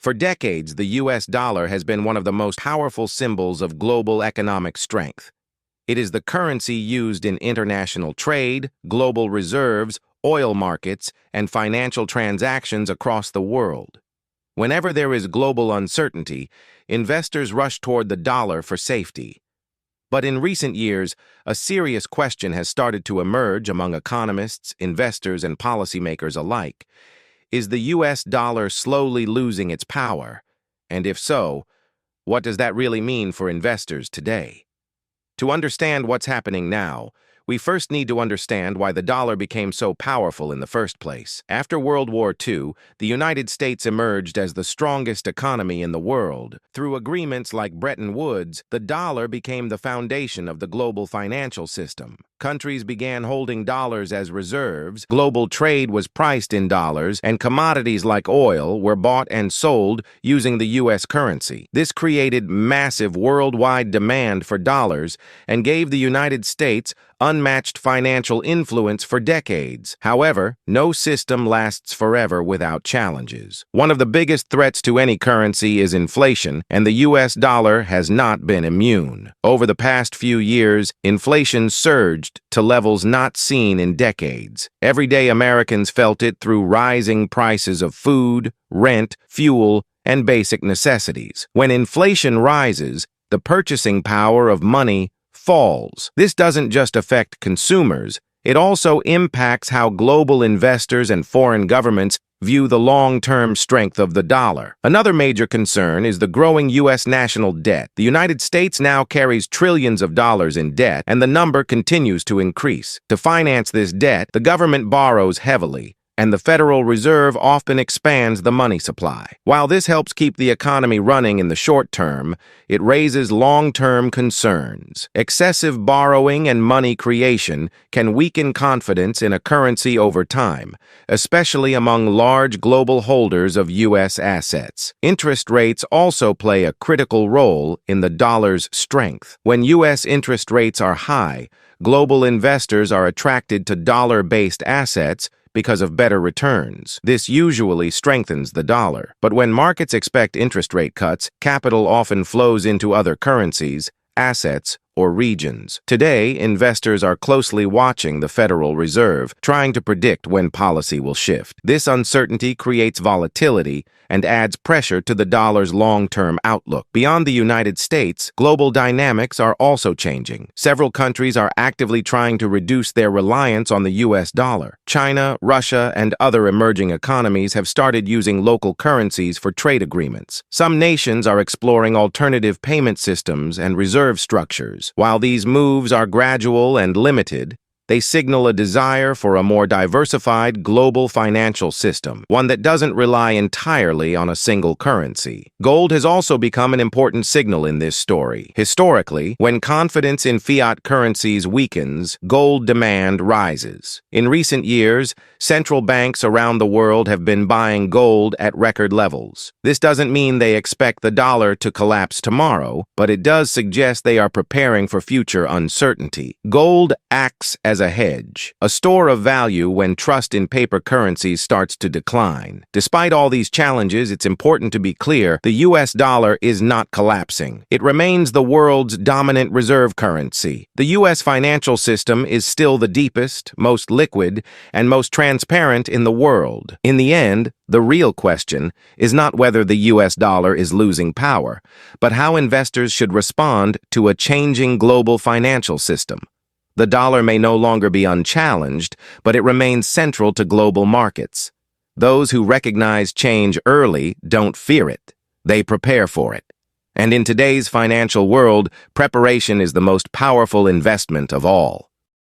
For decades, the U.S. dollar has been one of the most powerful symbols of global economic strength. It is the currency used in international trade, global reserves, oil markets, and financial transactions across the world. Whenever there is global uncertainty, investors rush toward the dollar for safety. But in recent years, a serious question has started to emerge among economists, investors, and policymakers alike. Is the U.S. dollar slowly losing its power? And if so, what does that really mean for investors today? To understand what's happening now, we first need to understand why the dollar became so powerful in the first place. After World War II, the United States emerged as the strongest economy in the world. Through agreements like Bretton Woods, the dollar became the foundation of the global financial system. Countries began holding dollars as reserves, global trade was priced in dollars, and commodities like oil were bought and sold using the U.S. currency. This created massive worldwide demand for dollars and gave the United States unmatched financial influence for decades. However, no system lasts forever without challenges. One of the biggest threats to any currency is inflation, and the U.S. dollar has not been immune. Over the past few years, inflation surged to levels not seen in decades. Everyday Americans felt it through rising prices of food, rent, fuel, and basic necessities. When inflation rises, the purchasing power of money falls. This doesn't just affect consumers, it also impacts how global investors and foreign governments view the long-term strength of the dollar. Another major concern is the growing U.S. national debt. The United States now carries trillions of dollars in debt, and the number continues to increase. To finance this debt, the government borrows heavily, and the Federal Reserve often expands the money supply. While this helps keep the economy running in the short term, it raises long-term concerns. Excessive borrowing and money creation can weaken confidence in a currency over time, especially among large global holders of U.S. assets. Interest rates also play a critical role in the dollar's strength. When U.S. interest rates are high, global investors are attracted to dollar-based assets because of better returns. This usually strengthens the dollar. But when markets expect interest rate cuts, capital often flows into other currencies, assets, or regions. Today, investors are closely watching the Federal Reserve, trying to predict when policy will shift. This uncertainty creates volatility and adds pressure to the dollar's long-term outlook. Beyond the United States, global dynamics are also changing. Several countries are actively trying to reduce their reliance on the U.S. dollar. China, Russia, and other emerging economies have started using local currencies for trade agreements. Some nations are exploring alternative payment systems and reserve structures. While these moves are gradual and limited, they signal a desire for a more diversified global financial system, one that doesn't rely entirely on a single currency. Gold has also become an important signal in this story. Historically, when confidence in fiat currencies weakens, gold demand rises. In recent years, central banks around the world have been buying gold at record levels. This doesn't mean they expect the dollar to collapse tomorrow, but it does suggest they are preparing for future uncertainty. Gold acts as a hedge, a store of value when trust in paper currencies starts to decline. Despite all these challenges, it's important to be clear, the U.S. dollar is not collapsing. It remains the world's dominant reserve currency. The U.S. financial system is still the deepest, most liquid, and most transparent in the world. In the end, the real question is not whether the U.S. dollar is losing power, but how investors should respond to a changing global financial system. The dollar may no longer be unchallenged, but it remains central to global markets. Those who recognize change early don't fear it. They prepare for it. And in today's financial world, preparation is the most powerful investment of all.